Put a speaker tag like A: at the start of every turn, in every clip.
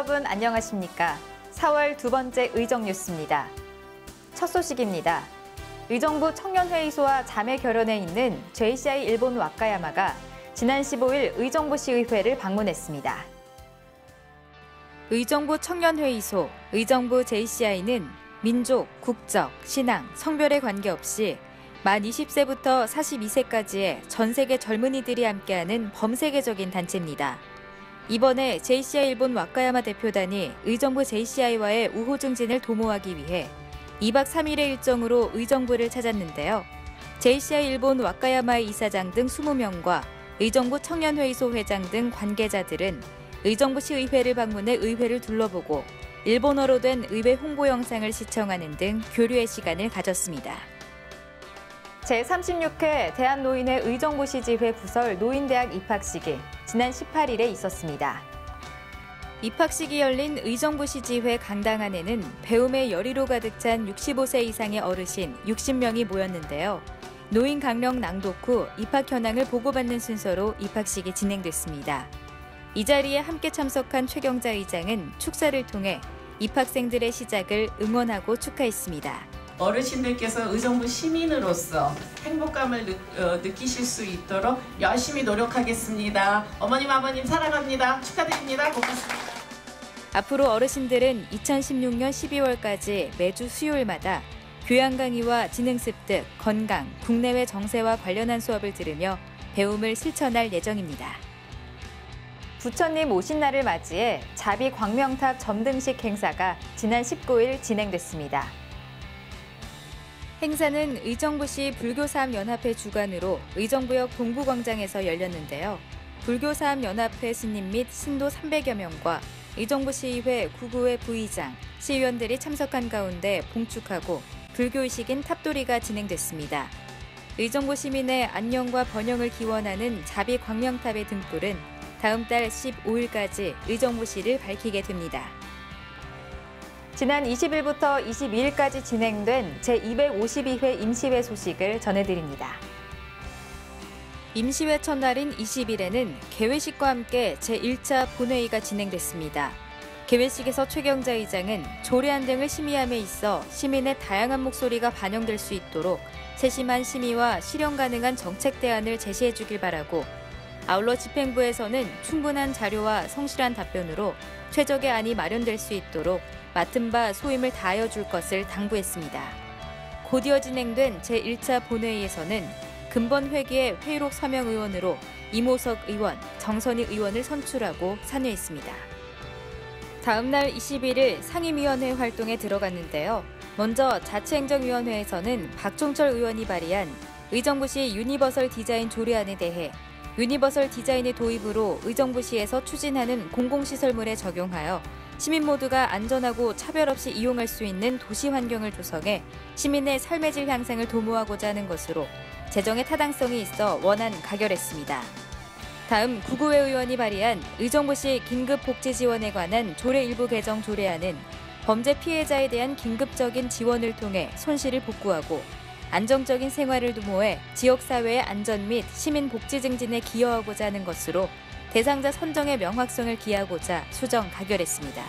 A: 여러분 안녕하십니까? 4월 두 번째 의정 뉴스입니다. 첫 소식입니다. 의정부 청년회의소와 자매 결연에 있는 JCI 일본 와카야마가 지난 15일 의정부시의회를 방문했습니다. 의정부 청년회의소, 의정부 JCI는 민족, 국적, 신앙, 성별에 관계없이 만 20세부터 42세까지의 전 세계 젊은이들이 함께하는 범세계적인 단체입니다. 이번에 JCI 일본 와카야마 대표단이 의정부 JCI와의 우호 증진을 도모하기 위해 2박 3일의 일정으로 의정부를 찾았는데요. JCI 일본 와카야마의 이사장 등 20명과 의정부 청년회의소 회장 등 관계자들은 의정부시의회를 방문해 의회를 둘러보고 일본어로 된 의회 홍보 영상을 시청하는 등 교류의 시간을 가졌습니다. 제36회 대한노인회 의정부시지회 부설 노인대학 입학식이 지난 18일에 있었습니다. 입학식이 열린 의정부시지회 강당 안에는 배움의 열의로 가득 찬 65세 이상의 어르신 60명이 모였는데요. 노인 강령 낭독 후 입학 현황을 보고받는 순서로 입학식이 진행됐습니다. 이 자리에 함께 참석한 최경자 의장은 축사를 통해 입학생들의 시작을 응원하고 축하했습니다.
B: 어르신들께서 의정부 시민으로서 행복감을 느끼실 수 있도록 열심히 노력하겠습니다. 어머님, 아버님 사랑합니다. 축하드립니다. 고맙습니다.
A: 앞으로 어르신들은 2016년 12월까지 매주 수요일마다 교양 강의와 지능 습득, 건강, 국내외 정세와 관련한 수업을 들으며 배움을 실천할 예정입니다. 부처님 오신 날을 맞이해 자비 광명탑 점등식 행사가 지난 19일 진행됐습니다. 행사는 의정부시 불교사업연합회 주관으로 의정부역 동부광장에서 열렸는데요. 불교사업연합회 스님 및 신도 300여 명과 의정부시의회 구구회 부의장, 시의원들이 참석한 가운데 봉축하고 불교의식인 탑도리가 진행됐습니다. 의정부 시민의 안녕과 번영을 기원하는 자비 광명탑의 등불은 다음 달 15일까지 의정부시를 밝히게 됩니다. 지난 20일부터 22일까지 진행된 제252회 임시회 소식을 전해드립니다. 임시회 첫날인 20일에는 개회식과 함께 제1차 본회의가 진행됐습니다. 개회식에서 최경자 의장은 조례안 등을 심의함에 있어 시민의 다양한 목소리가 반영될 수 있도록 세심한 심의와 실현 가능한 정책 대안을 제시해 주길 바라고, 아울러 집행부에서는 충분한 자료와 성실한 답변으로 최적의 안이 마련될 수 있도록 맡은 바 소임을 다하여 줄 것을 당부했습니다. 곧이어 진행된 제1차 본회의에서는 근본 회기의 회의록 서명 의원으로 이모석 의원, 정선희 의원을 선출하고 산의했습니다. 다음 날 21일 상임위원회 활동에 들어갔는데요. 먼저 자치행정위원회에서는 박종철 의원이 발의한 의정부시 유니버설 디자인 조례안에 대해 유니버설 디자인의 도입으로 의정부시에서 추진하는 공공시설물에 적용하여 시민 모두가 안전하고 차별 없이 이용할 수 있는 도시 환경을 조성해 시민의 삶의 질 향상을 도모하고자 하는 것으로 재정의 타당성이 있어 원안 가결했습니다. 다음 구구회 의원이 발의한 의정부시 긴급복지지원에 관한 조례 일부 개정 조례안은 범죄 피해자에 대한 긴급적인 지원을 통해 손실을 복구하고 안정적인 생활을 도모해 지역사회의 안전 및 시민 복지 증진에 기여하고자 하는 것으로 대상자 선정의 명확성을 기하고자 수정 가결했습니다.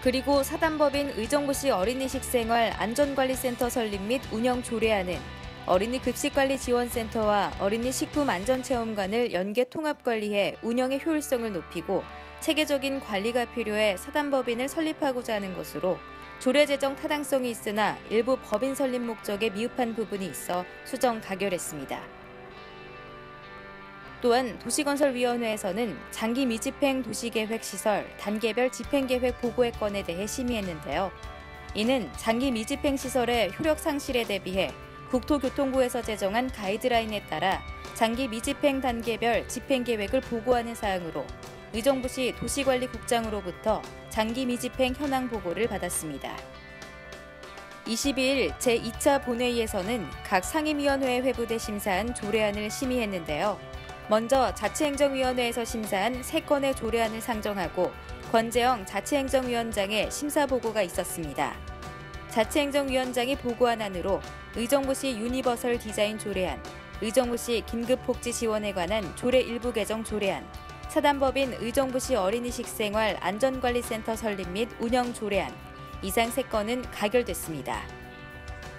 A: 그리고 사단법인 의정부시 어린이식생활 안전관리센터 설립 및 운영 조례안은 어린이 급식관리지원센터와 어린이 식품안전체험관을 연계 통합관리해 운영의 효율성을 높이고 체계적인 관리가 필요해 사단법인을 설립하고자 하는 것으로 조례 제정 타당성이 있으나 일부 법인 설립 목적에 미흡한 부분이 있어 수정 가결했습니다. 또한 도시건설위원회에서는 장기 미집행 도시계획 시설 단계별 집행계획 보고의 건에 대해 심의했는데요. 이는 장기 미집행 시설의 효력 상실에 대비해 국토교통부에서 제정한 가이드라인에 따라 장기 미집행 단계별 집행계획을 보고하는 사항으로 의정부시 도시관리국장으로부터 장기 미집행 현황 보고를 받았습니다. 22일 제2차 본회의에서는 각 상임위원회에 회부돼 심사한 조례안을 심의했는데요. 먼저 자치행정위원회에서 심사한 3건의 조례안을 상정하고 권재영 자치행정위원장의 심사보고가 있었습니다. 자치행정위원장이 보고한 안으로 의정부시 유니버설 디자인 조례안, 의정부시 긴급복지 지원에 관한 조례 일부 개정 조례안, 사단법인 의정부시 어린이식생활 안전관리센터 설립 및 운영 조례안, 이상 3건은 가결됐습니다.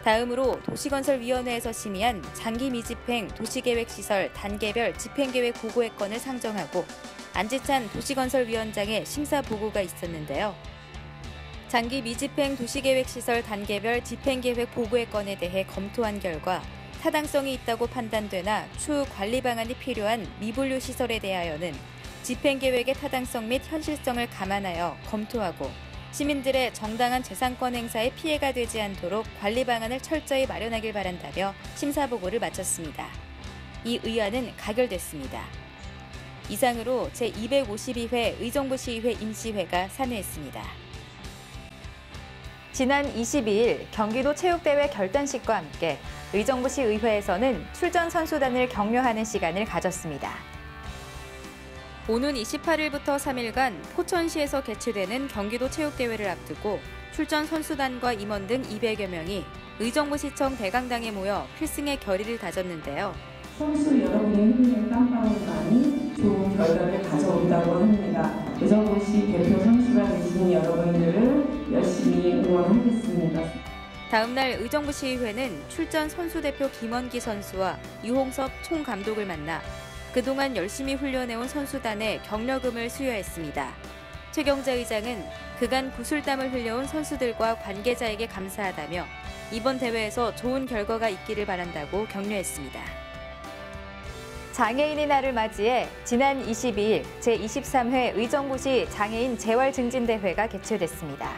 A: 다음으로 도시건설위원회에서 심의한 장기 미집행 도시계획시설 단계별 집행계획 보고의 건을 상정하고 안지찬 도시건설위원장의 심사 보고가 있었는데요. 장기 미집행 도시계획시설 단계별 집행계획 보고의 건에 대해 검토한 결과 타당성이 있다고 판단되나 추후 관리 방안이 필요한 미분류 시설에 대하여는 집행계획의 타당성 및 현실성을 감안하여 검토하고 시민들의 정당한 재산권 행사에 피해가 되지 않도록 관리 방안을 철저히 마련하길 바란다며 심사보고를 마쳤습니다. 이 의안은 가결됐습니다. 이상으로 제252회 의정부시의회 임시회가 산회했습니다. 지난 22일 경기도 체육대회 결단식과 함께 의정부시 의회에서는 출전 선수단을 격려하는 시간을 가졌습니다. 오는 28일부터 3일간 포천시에서 개최되는 경기도 체육대회를 앞두고 출전 선수단과 임원 등 200여 명이 의정부시청 대강당에 모여 필승의 결의를 다졌는데요.
C: 선수 여러분의 힘든 땀방울만이 좋은 결과를 가져온다고 합니다. 의정부시 대표 선수가 되신 여러분들을 열심히 응원하겠습니다.
A: 다음 날 의정부시의회는 출전 선수대표 김원기 선수와 유홍섭 총감독을 만나 그동안 열심히 훈련해온 선수단에 격려금을 수여했습니다. 최경자 의장은 그간 구슬땀을 흘려온 선수들과 관계자에게 감사하다며 이번 대회에서 좋은 결과가 있기를 바란다고 격려했습니다. 장애인의 날을 맞이해 지난 22일 제23회 의정부시 장애인 재활증진대회가 개최됐습니다.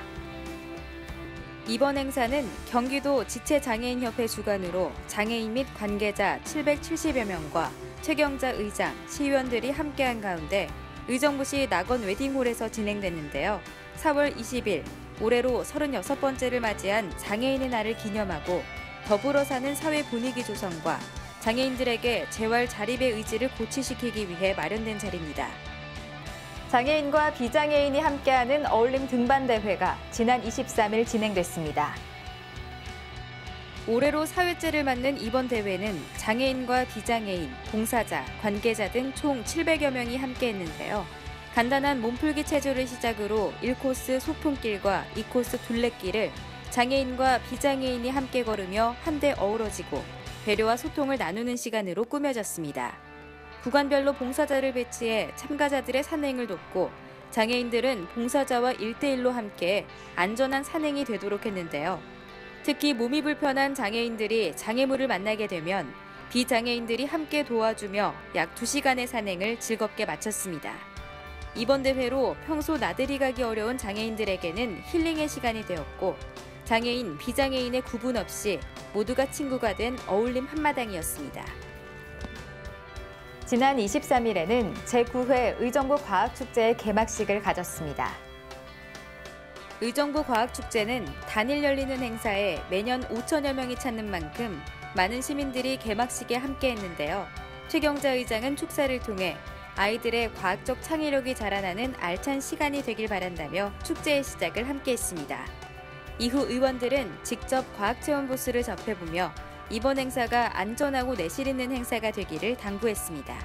A: 이번 행사는 경기도 지체장애인협회 주관으로 장애인 및 관계자 770여 명과 최경자 의장, 시의원들이 함께한 가운데 의정부시 낙원 웨딩홀에서 진행됐는데요. 4월 20일 올해로 36번째를 맞이한 장애인의 날을 기념하고 더불어 사는 사회 분위기 조성과 장애인들에게 재활 자립의 의지를 고취시키기 위해 마련된 자리입니다. 장애인과 비장애인이 함께하는 어울림 등반대회가 지난 23일 진행됐습니다. 올해로 4회째를 맞는 이번 대회는 장애인과 비장애인, 봉사자, 관계자 등 총 700여 명이 함께했는데요. 간단한 몸풀기 체조를 시작으로 1코스 소풍길과 2코스 둘레길을 장애인과 비장애인이 함께 걸으며 한데 어우러지고 배려와 소통을 나누는 시간으로 꾸며졌습니다. 구간별로 봉사자를 배치해 참가자들의 산행을 돕고 장애인들은 봉사자와 1대1로 함께 안전한 산행이 되도록 했는데요. 특히 몸이 불편한 장애인들이 장애물을 만나게 되면 비장애인들이 함께 도와주며 약 2시간의 산행을 즐겁게 마쳤습니다. 이번 대회로 평소 나들이 가기 어려운 장애인들에게는 힐링의 시간이 되었고 장애인, 비장애인의 구분 없이 모두가 친구가 된 어울림 한마당이었습니다. 지난 23일에는 제9회 의정부 과학축제의 개막식을 가졌습니다. 의정부 과학축제는 단일 열리는 행사에 매년 5천여 명이 찾는 만큼 많은 시민들이 개막식에 함께했는데요. 최경자 의장은 축사를 통해 아이들의 과학적 창의력이 자라나는 알찬 시간이 되길 바란다며 축제의 시작을 함께했습니다. 이후 의원들은 직접 과학체험 부스를 접해보며 이번 행사가 안전하고 내실 있는 행사가 되기를 당부했습니다.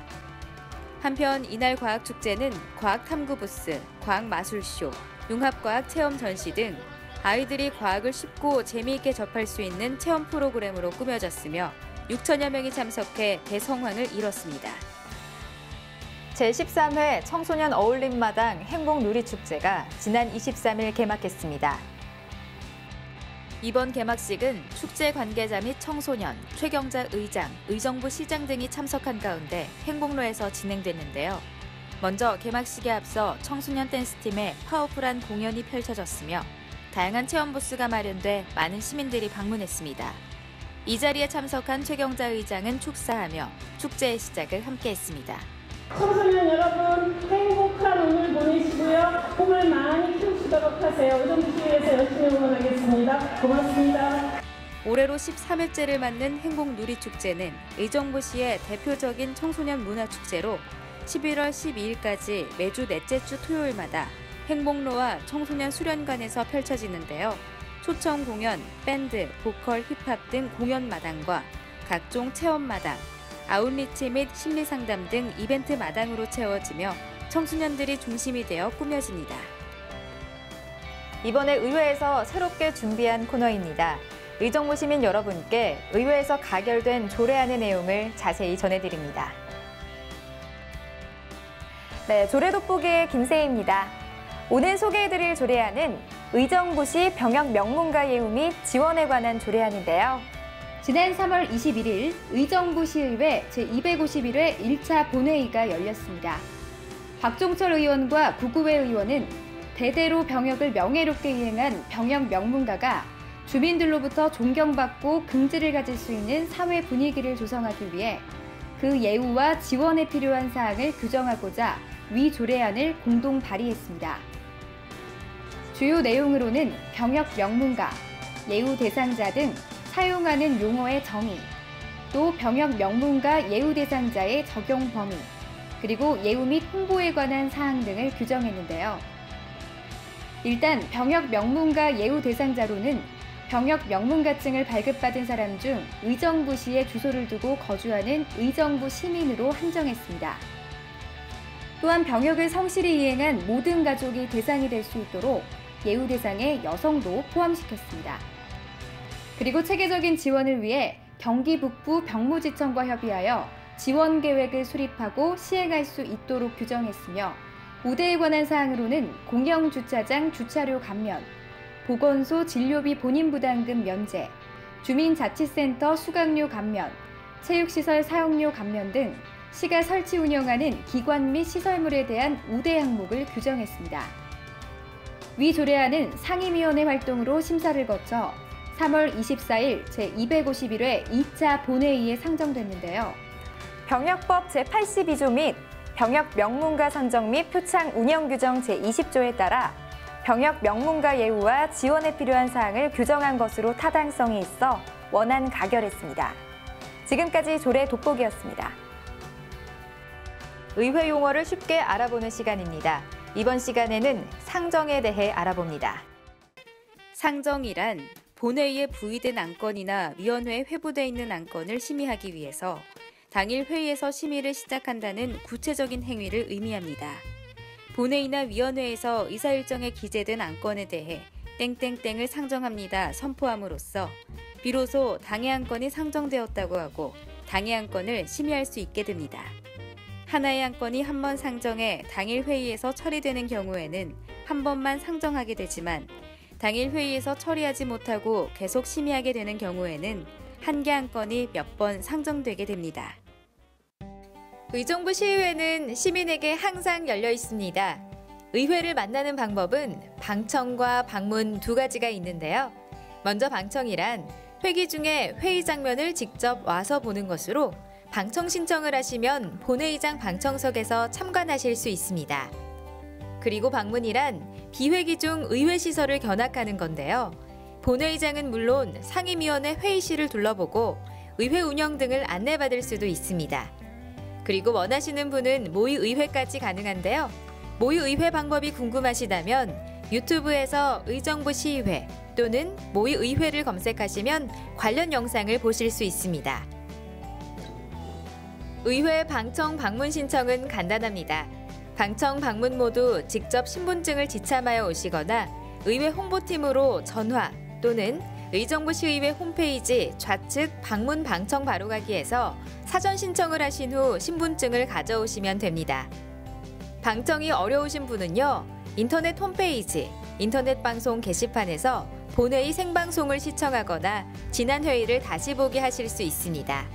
A: 한편 이날 과학축제는 과학탐구 부스, 과학마술쇼, 융합과학 체험 전시 등 아이들이 과학을 쉽고 재미있게 접할 수 있는 체험 프로그램으로 꾸며졌으며 6천여 명이 참석해 대성황을 이뤘습니다. 제13회 청소년 어울림마당 행복누리축제가 지난 23일 개막했습니다. 이번 개막식은 축제 관계자 및 청소년, 최경자 의장, 의정부 시장 등이 참석한 가운데 행복로에서 진행됐는데요. 먼저 개막식에 앞서 청소년 댄스팀의 파워풀한 공연이 펼쳐졌으며 다양한 체험 부스가 마련돼 많은 시민들이 방문했습니다. 이 자리에 참석한 최경자 의장은 축사하며 축제의 시작을 함께했습니다.
C: 청소년 여러분 행복한 오늘 보내시고요. 꿈을 많이 키우시도록 하세요. 의정부시에서 열심히 응원하겠습니다. 고맙습니다.
A: 올해로 13회째를 맞는 행복누리축제는 의정부시의 대표적인 청소년 문화축제로 11월 12일까지 매주 넷째 주 토요일마다 행복로와 청소년 수련관에서 펼쳐지는데요. 초청 공연, 밴드, 보컬, 힙합 등 공연 마당과 각종 체험 마당, 아웃리치 및 심리상담 등 이벤트 마당으로 채워지며 청소년들이 중심이 되어 꾸며집니다. 이번에 의회에서 새롭게 준비한 코너입니다. 의정부 시민 여러분께 의회에서 가결된 조례안의 내용을 자세히 전해드립니다. 네, 조례 돋보기의 김세희입니다. 오늘 소개해드릴 조례안은 의정부시 병역 명문가 예우 및 지원에 관한 조례안인데요. 지난 3월 21일 의정부시의회 제251회 1차 본회의가 열렸습니다. 박종철 의원과 구구회 의원은 대대로 병역을 명예롭게 이행한 병역 명문가가 주민들로부터 존경받고 긍지를 가질 수 있는 사회 분위기를 조성하기 위해 그 예우와 지원에 필요한 사항을 규정하고자 위 조례안을 공동 발의했습니다. 주요 내용으로는 병역 명문가, 예우 대상자 등 사용하는 용어의 정의, 또 병역 명문가 예우 대상자의 적용 범위, 그리고 예우 및 홍보에 관한 사항 등을 규정했는데요. 일단 병역 명문가 예우 대상자로는 병역 명문가증을 발급받은 사람 중 의정부시에 주소를 두고 거주하는 의정부 시민으로 한정했습니다. 또한 병역을 성실히 이행한 모든 가족이 대상이 될 수 있도록 예우 대상에 여성도 포함시켰습니다. 그리고 체계적인 지원을 위해 경기 북부 병무지청과 협의하여 지원 계획을 수립하고 시행할 수 있도록 규정했으며 우대에 관한 사항으로는 공영주차장 주차료 감면, 보건소 진료비 본인 부담금 면제, 주민자치센터 수강료 감면, 체육시설 사용료 감면 등 시가 설치 운영하는 기관 및 시설물에 대한 우대 항목을 규정했습니다. 위 조례안은 상임위원회 활동으로 심사를 거쳐 3월 24일 제251회 2차 본회의에 상정됐는데요. 병역법 제82조 및 병역 명문가 선정 및 표창 운영 규정 제20조에 따라 병역 명문가 예우와 지원에 필요한 사항을 규정한 것으로 타당성이 있어 원안 가결했습니다. 지금까지 조례 돋보기였습니다. 의회 용어를 쉽게 알아보는 시간입니다. 이번 시간에는 상정에 대해 알아봅니다. 상정이란 본회의에 부의된 안건이나 위원회에 회부돼 있는 안건을 심의하기 위해서 당일 회의에서 심의를 시작한다는 구체적인 행위를 의미합니다. 본회의나 위원회에서 의사일정에 기재된 안건에 대해 땡땡땡을 상정합니다 선포함으로써 비로소 당의 안건이 상정되었다고 하고 당의 안건을 심의할 수 있게 됩니다. 하나의 안건이 한 번 상정해 당일 회의에서 처리되는 경우에는 한 번만 상정하게 되지만 당일 회의에서 처리하지 못하고 계속 심의하게 되는 경우에는 한 개 안건이 몇 번 상정되게 됩니다. 의정부 시의회는 시민에게 항상 열려 있습니다. 의회를 만나는 방법은 방청과 방문 두 가지가 있는데요. 먼저 방청이란 회기 중에 회의 장면을 직접 와서 보는 것으로 방청 신청을 하시면 본회의장 방청석에서 참관하실 수 있습니다. 그리고 방문이란 비회기 중 의회 시설을 견학하는 건데요. 본회의장은 물론 상임위원회 회의실을 둘러보고 의회 운영 등을 안내받을 수도 있습니다. 그리고 원하시는 분은 모의의회까지 가능한데요. 모의의회 방법이 궁금하시다면 유튜브에서 의정부 시의회 또는 모의의회를 검색하시면 관련 영상을 보실 수 있습니다. 의회 방청 방문 신청은 간단합니다. 방청 방문 모두 직접 신분증을 지참하여 오시거나 의회 홍보팀으로 전화 또는 의정부시의회 홈페이지 좌측 방문 방청 바로가기에서 사전 신청을 하신 후 신분증을 가져오시면 됩니다. 방청이 어려우신 분은요. 인터넷 홈페이지, 인터넷 방송 게시판에서 본회의 생방송을 시청하거나 지난 회의를 다시 보기 하실 수 있습니다.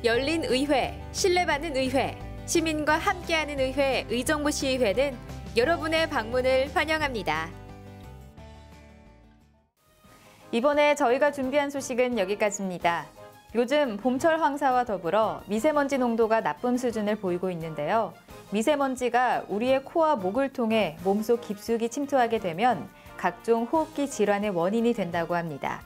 A: 열린 의회, 신뢰받는 의회, 시민과 함께하는 의회, 의정부시의회는 여러분의 방문을 환영합니다. 이번에 저희가 준비한 소식은 여기까지입니다. 요즘 봄철 황사와 더불어 미세먼지 농도가 나쁨 수준을 보이고 있는데요. 미세먼지가 우리의 코와 목을 통해 몸속 깊숙이 침투하게 되면 각종 호흡기 질환의 원인이 된다고 합니다.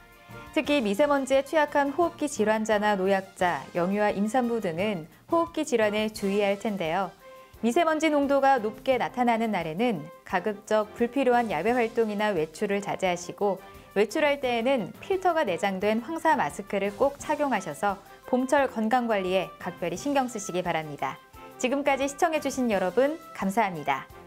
A: 특히 미세먼지에 취약한 호흡기 질환자나 노약자, 영유아 임산부 등은 호흡기 질환에 주의해야 할 텐데요. 미세먼지 농도가 높게 나타나는 날에는 가급적 불필요한 야외 활동이나 외출을 자제하시고 외출할 때에는 필터가 내장된 황사 마스크를 꼭 착용하셔서 봄철 건강관리에 각별히 신경 쓰시기 바랍니다. 지금까지 시청해주신 여러분 감사합니다.